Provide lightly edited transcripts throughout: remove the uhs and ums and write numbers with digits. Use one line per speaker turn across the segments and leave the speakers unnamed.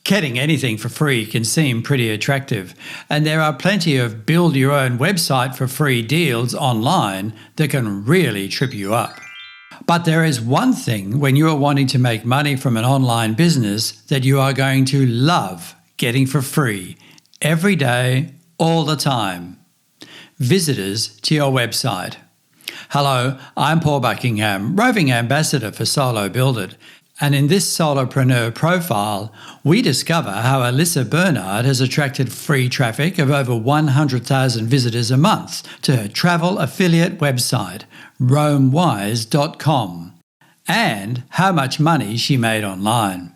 Getting anything for free can seem pretty attractive, and there are plenty of build your own website for free deals online that can really trip you up. But there is one thing when you are wanting to make money from an online business that you are going to love getting for free every day, all the time. Visitors to your website. Hello, I'm Paul Buckingham, roving ambassador for Solo Build It. And in this solopreneur profile, we discover how Elyssa Bernard has attracted free traffic of over 100,000 visitors a month to her travel affiliate website, RoamWise.com, and how much money she made online.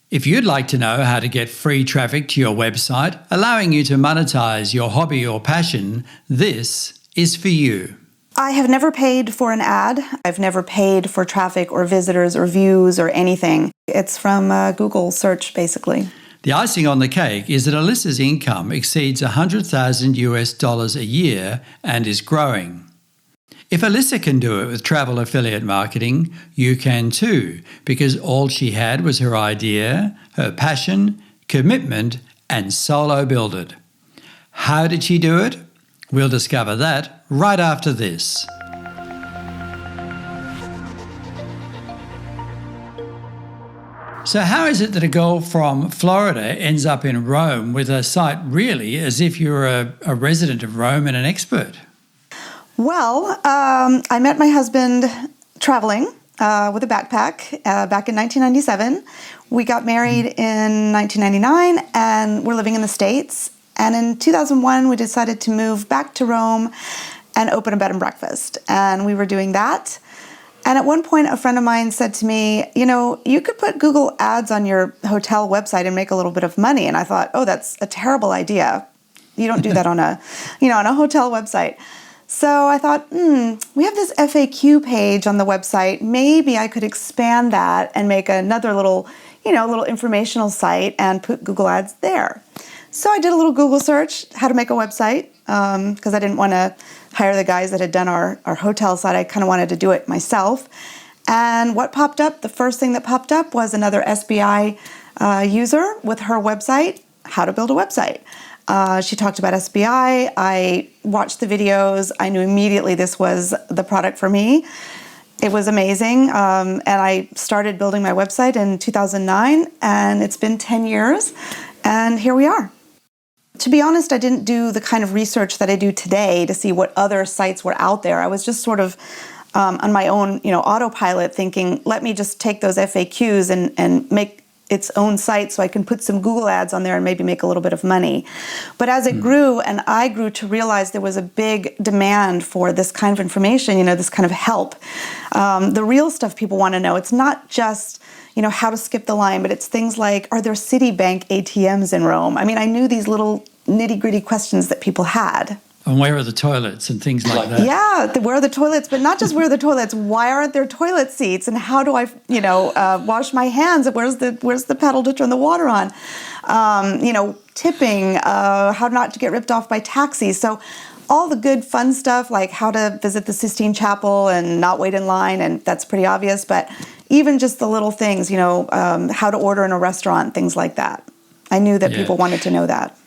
If you'd like to know how to get free traffic to your website, allowing you to monetize your hobby or passion, this is for you.
I have never paid for an ad. I've never paid for traffic or visitors or views or anything. It's from Google search, basically.
The icing on the cake is that Elyssa's income exceeds $100,000 a year and is growing. If Elyssa can do it with travel affiliate marketing, you can too, because all she had was her idea, her passion, commitment, and solo build it. How did she do it? We'll discover that right after this. So how is it that a girl from Florida ends up in Rome with a site really as if you're a resident of Rome and an expert?
Well, I met my husband traveling with a backpack back in 1997. We got married in 1999 and we're living in the States. And in 2001, we decided to move back to Rome and open a bed and breakfast. And we were doing that. And at one point, a friend of mine said to me, you know, you could put Google ads on your hotel website and make a little bit of money. And I thought, oh, that's a terrible idea. You don't do that on a hotel website. So I thought, we have this FAQ page on the website. Maybe I could expand that and make another little informational site and put Google ads there. So I did a little Google search, how to make a website, because I didn't want to hire the guys that had done our hotel site. I kind of wanted to do it myself. And what popped up, the first thing that popped up was another SBI user with her website, how to build a website. She talked about SBI. I watched the videos. I knew immediately this was the product for me. It was amazing. And I started building my website in 2009, and it's been 10 years, and here we are. To be honest, I didn't do the kind of research that I do today to see what other sites were out there. I was just sort of on my own, autopilot thinking, let me just take those FAQs and make its own site so I can put some Google ads on there and maybe make a little bit of money. But as it grew and I grew to realize there was a big demand for this kind of information, this kind of help. The real stuff people want to know, it's not just how to skip the line, but it's things like, are there Citibank ATMs in Rome? I mean, I knew these little nitty-gritty questions that people had.
And where are the toilets and things like that?
Yeah, where are the toilets? But not just where are the toilets. Why aren't there toilet seats? And how do I, wash my hands? Where's the pedal to turn the water on? Tipping, how not to get ripped off by taxis. So all the good fun stuff, like how to visit the Sistine Chapel and not wait in line, and that's pretty obvious. But even just the little things, how to order in a restaurant, things like that. I knew that people wanted to know that.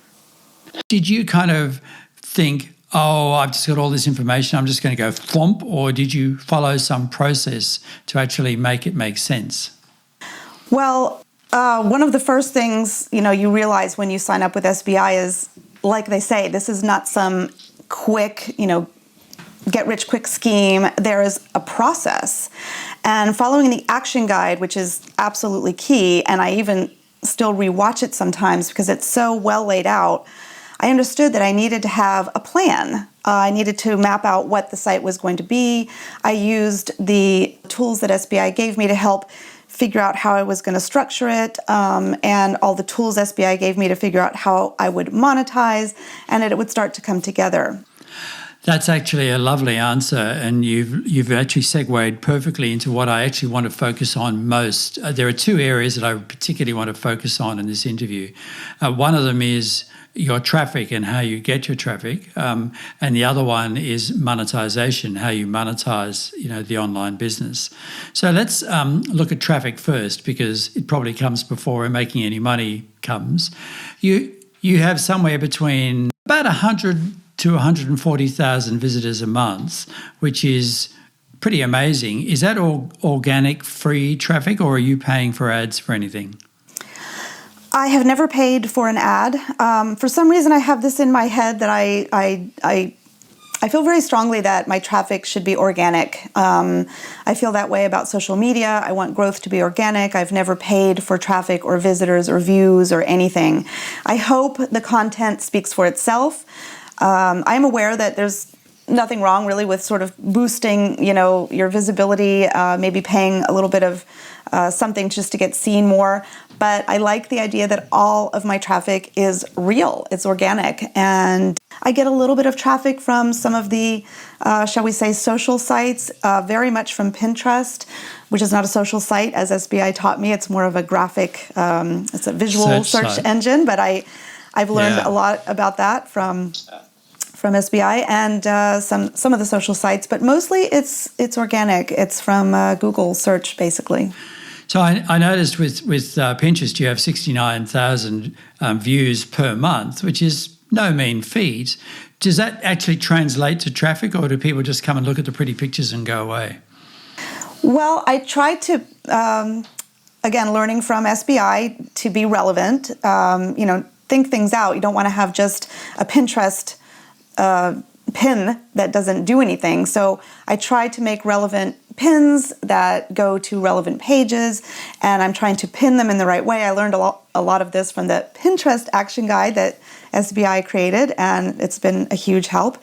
Did you kind of think, oh, I've just got all this information, I'm just going to go thwomp, or did you follow some process to actually make it make sense?
Well, one of the first things, you realize when you sign up with SBI is, like they say, this is not some quick, get-rich-quick scheme. There is a process. And following the action guide, which is absolutely key, and I even still rewatch it sometimes because it's so well laid out, I understood that I needed to have a plan. I needed to map out what the site was going to be. I used the tools that SBI gave me to help figure out how I was going to structure it, and all the tools SBI gave me to figure out how I would monetize, and it would start to come together.
That's actually a lovely answer, and you've actually segued perfectly into what I actually want to focus on most. There are two areas that I particularly want to focus on in this interview. One of them is your traffic and how you get your traffic, and the other one is monetization, how you monetize, the online business. So let's look at traffic first, because it probably comes before making any money comes. You have somewhere between about 100 to 140,000 visitors a month, which is pretty amazing. Is that all organic, free traffic, or are you paying for ads for anything?
I have never paid for an ad. For some reason, I have this in my head that I feel very strongly that my traffic should be organic. I feel that way about social media. I want growth to be organic. I've never paid for traffic or visitors or views or anything. I hope the content speaks for itself. I'm aware that there's nothing wrong really with sort of boosting, your visibility, maybe paying a little bit of something just to get seen more. But I like the idea that all of my traffic is real, it's organic. And I get a little bit of traffic from some of the, shall we say, social sites, very much from Pinterest, which is not a social site, as SBI taught me. It's more of a graphic, it's a visual search engine. But I've learned a lot about that from SBI and some of the social sites, but mostly it's organic. It's from Google search, basically.
So I noticed with Pinterest, you have 69,000 views per month, which is no mean feat. Does that actually translate to traffic, or do people just come and look at the pretty pictures and go away?
Well, I try to, again, learning from SBI to be relevant, think things out. You don't want to have just a Pinterest pin that doesn't do anything. So I try to make relevant pins that go to relevant pages, and I'm trying to pin them in the right way. I learned a lot of this from the Pinterest action guide that SBI created, and it's been a huge help.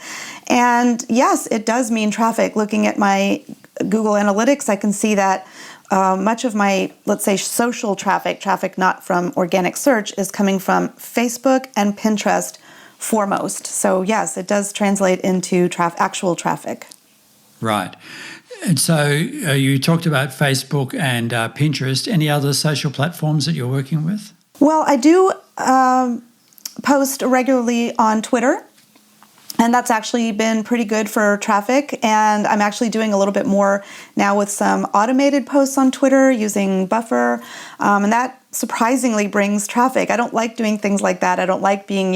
And yes, it does mean traffic. Looking at my Google Analytics, I can see that much of my, let's say, social traffic not from organic search, is coming from Facebook and Pinterest foremost. So yes, it does translate into actual traffic.
Right. And so you talked about Facebook and Pinterest. Any other social platforms that you're working with?
Well, I do post regularly on Twitter, and that's actually been pretty good for traffic. And I'm actually doing a little bit more now with some automated posts on Twitter using Buffer, and that surprisingly brings traffic. I don't like doing things like that. I don't like being,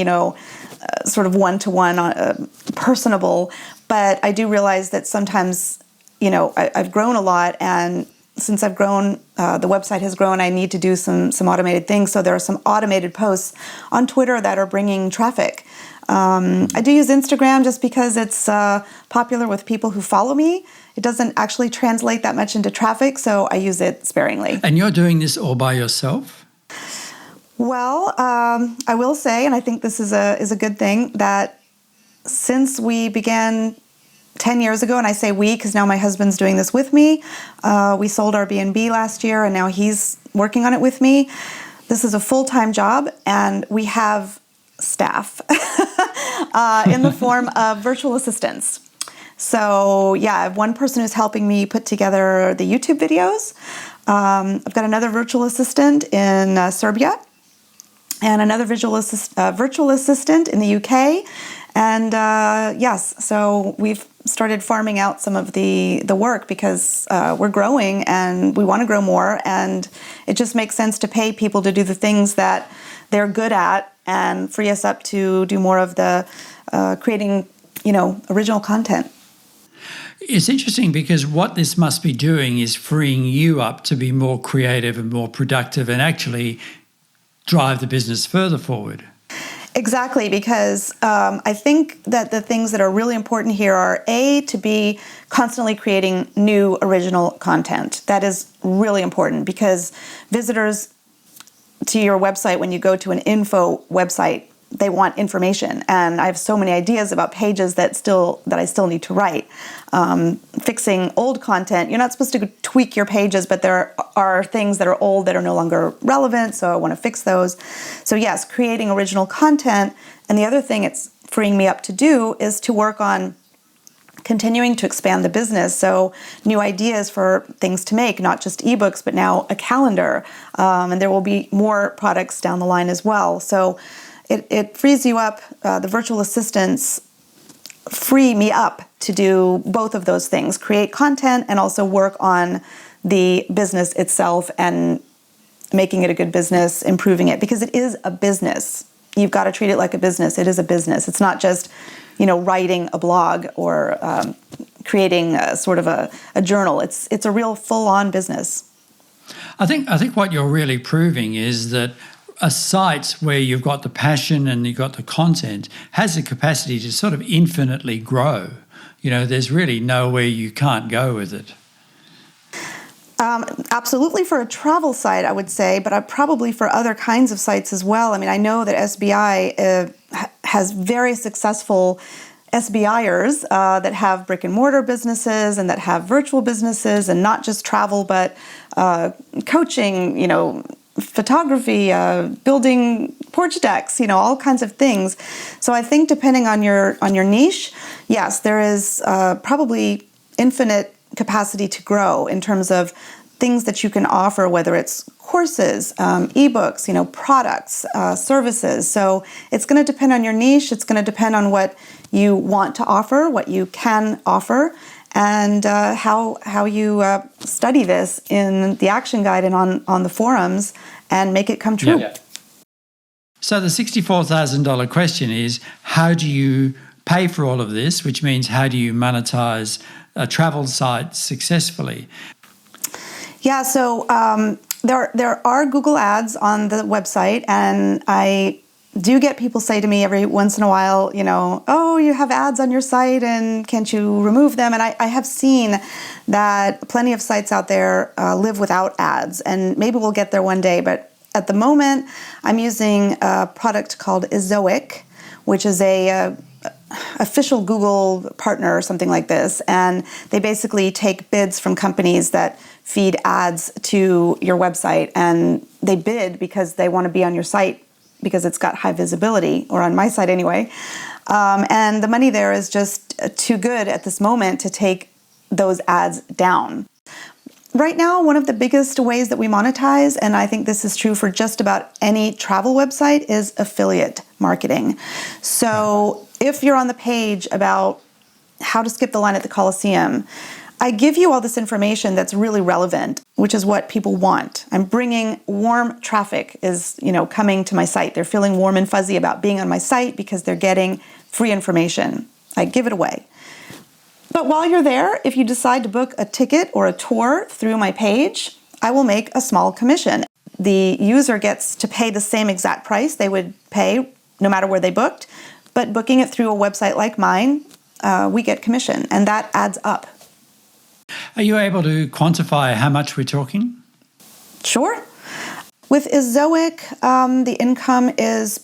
sort of one-to-one personable, but I do realize that sometimes, I've grown a lot, and since I've grown, the website has grown, I need to do some automated things. So there are some automated posts on Twitter that are bringing traffic. I do use Instagram just because it's popular with people who follow me. It doesn't actually translate that much into traffic, so I use it sparingly.
And you're doing this all by yourself?
Well, I will say, and I think this is a good thing, that since we began 10 years ago, and I say we because now my husband's doing this with me. We sold our B&B last year, and now he's working on it with me. This is a full-time job, and we have staff in the form of virtual assistants. So yeah, I have one person who's helping me put together the YouTube videos. I've got another virtual assistant in Serbia, and another virtual assistant in the UK. And yes, so we've started farming out some of the work because we're growing and we want to grow more, and it just makes sense to pay people to do the things that they're good at and free us up to do more of the creating, original content.
It's interesting because what this must be doing is freeing you up to be more creative and more productive and actually drive the business further forward.
Exactly, because I think that the things that are really important here are, A, to be constantly creating new original content. That is really important because visitors to your website, when you go to an info website, they want information. And I have so many ideas about pages that I still need to write. Fixing old content, you're not supposed to tweak your pages, but there are things that are old that are no longer relevant, so I want to fix those. So yes, creating original content. And the other thing it's freeing me up to do is to work on continuing to expand the business. So new ideas for things to make, not just ebooks, but now a calendar. And there will be more products down the line as well. So it frees you up. The virtual assistants free me up to do both of those things, create content and also work on the business itself and making it a good business, improving it, because it is a business. You've got to treat it like a business. It is a business. It's not just, writing a blog or creating a sort of a journal. It's a real full-on business.
I think what you're really proving is that a site where you've got the passion and you've got the content has the capacity to sort of infinitely grow. There's really nowhere you can't go with it.
Absolutely for a travel site, I would say, but probably for other kinds of sites as well. I mean, I know that SBI has very successful SBIers that have brick and mortar businesses and that have virtual businesses, and not just travel, but coaching, photography, building porch decks, all kinds of things. So I think depending on your niche, yes, there is probably infinite capacity to grow in terms of things that you can offer, whether it's courses, ebooks, products, services. So it's going to depend on your niche. It's going to depend on what you want to offer, what you can offer, and how you study this in the action guide and on the forums and make it come true.
Yeah. So the $64,000 question is, how do you pay for all of this, which means how do you monetize a travel site successfully?
Yeah, so there are Google ads on the website, and I do get people say to me every once in a while, oh, you have ads on your site and can't you remove them? And I have seen that plenty of sites out there live without ads, and maybe we'll get there one day. But at the moment, I'm using a product called Ezoic, which is a official Google partner or something like this. And they basically take bids from companies that feed ads to your website, and they bid because they want to be on your site because it's got high visibility, or on my site anyway. And the money there is just too good at this moment to take those ads down. Right now, one of the biggest ways that we monetize, and I think this is true for just about any travel website, is affiliate marketing. So if you're on the page about how to skip the line at the Coliseum, I give you all this information that's really relevant, which is what people want. I'm bringing warm traffic is, coming to my site. They're feeling warm and fuzzy about being on my site because they're getting free information. I give it away. But while you're there, if you decide to book a ticket or a tour through my page, I will make a small commission. The user gets to pay the same exact price they would pay no matter where they booked, but booking it through a website like mine, we get commission, and that adds up.
Are you able to quantify how much we're talking?
Sure. With Ezoic, the income is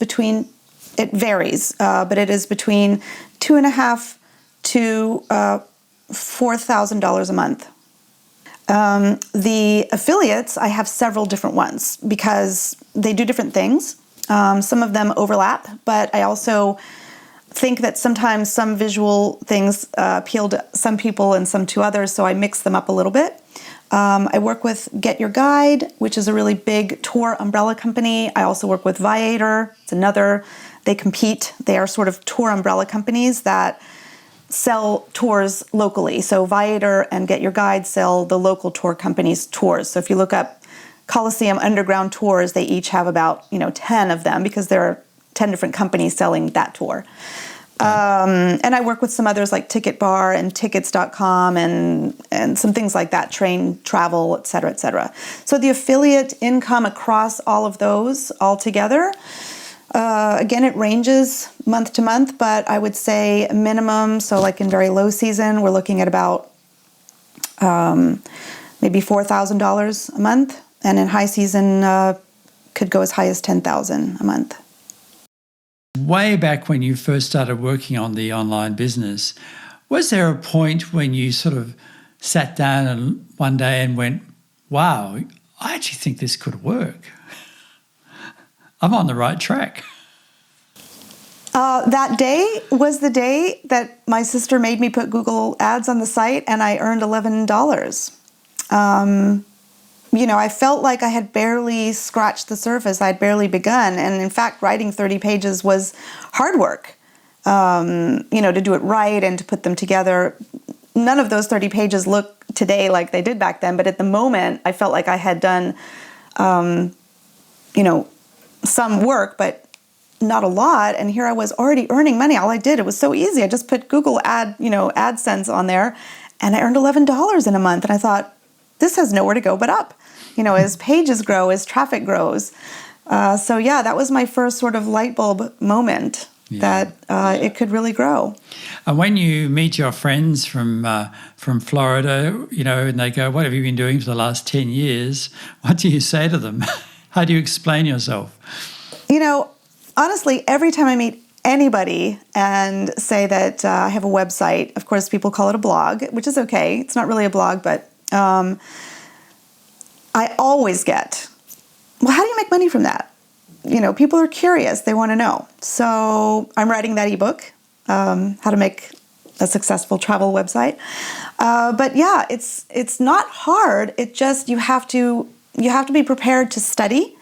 it varies, but it is between $2,500 to $4,000 a month. The affiliates, I have several different ones because they do different things. Some of them overlap, but I also think that sometimes some visual things appeal to some people and some to others, so I mix them up a little bit. I work with Get Your Guide, which is a really big tour umbrella company. I also work with Viator. It's another. They compete. They are sort of tour umbrella companies that sell tours locally. So Viator and Get Your Guide sell the local tour companies' tours. So if you look up Coliseum Underground Tours, they each have about 10 of them because there are 10 different companies selling that tour. And I work with some others like Ticket Bar and Tickets.com and some things like that, Train Travel, et cetera, et cetera. So the affiliate income across all of those altogether, again, it ranges month to month, but I would say minimum, so like in very low season, we're looking at about maybe $4,000 a month. And in high season, could go as high as $10,000 a month.
Way back when you first started working on the online business, was there a point when you sort of sat down and one day and went, wow, I actually think this could work. I'm on the right track.
That day was the day that my sister made me put Google ads on the site, and I earned $11. I felt like I had barely scratched the surface. I'd barely begun. And in fact, writing 30 pages was hard work, to do it right and to put them together. None of those 30 pages look today like they did back then. But at the moment, I felt like I had done, some work, but not a lot. And here I was already earning money. All I did, it was so easy. I just put Google AdSense on there, and I earned $11 in a month. And I thought, this has nowhere to go but up. As pages grow, as traffic grows. That was my first sort of light bulb moment that it could really grow.
And when you meet your friends from Florida, and they go, "What have you been doing for the last 10 years?" What do you say to them? How do you explain yourself?
Honestly, every time I meet anybody and say that I have a website, of course, people call it a blog, which is okay. It's not really a blog, but I always get, well, how do you make money from that? People are curious. They want to know. So I'm writing that ebook, how to make a successful travel website. But yeah, it's not hard. It just, you have to be prepared to study.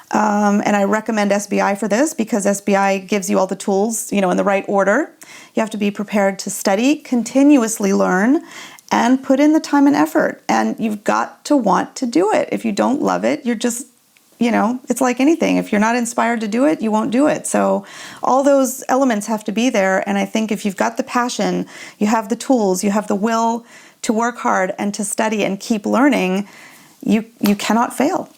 And I recommend SBI for this because SBI gives you all the tools, in the right order. You have to be prepared to study, continuously learn, and put in the time and effort. And you've got to want to do it. If you don't love it, you're just, it's like anything. If you're not inspired to do it, you won't do it. So all those elements have to be there. And I think if you've got the passion, you have the tools, you have the will to work hard and to study and keep learning, you cannot fail.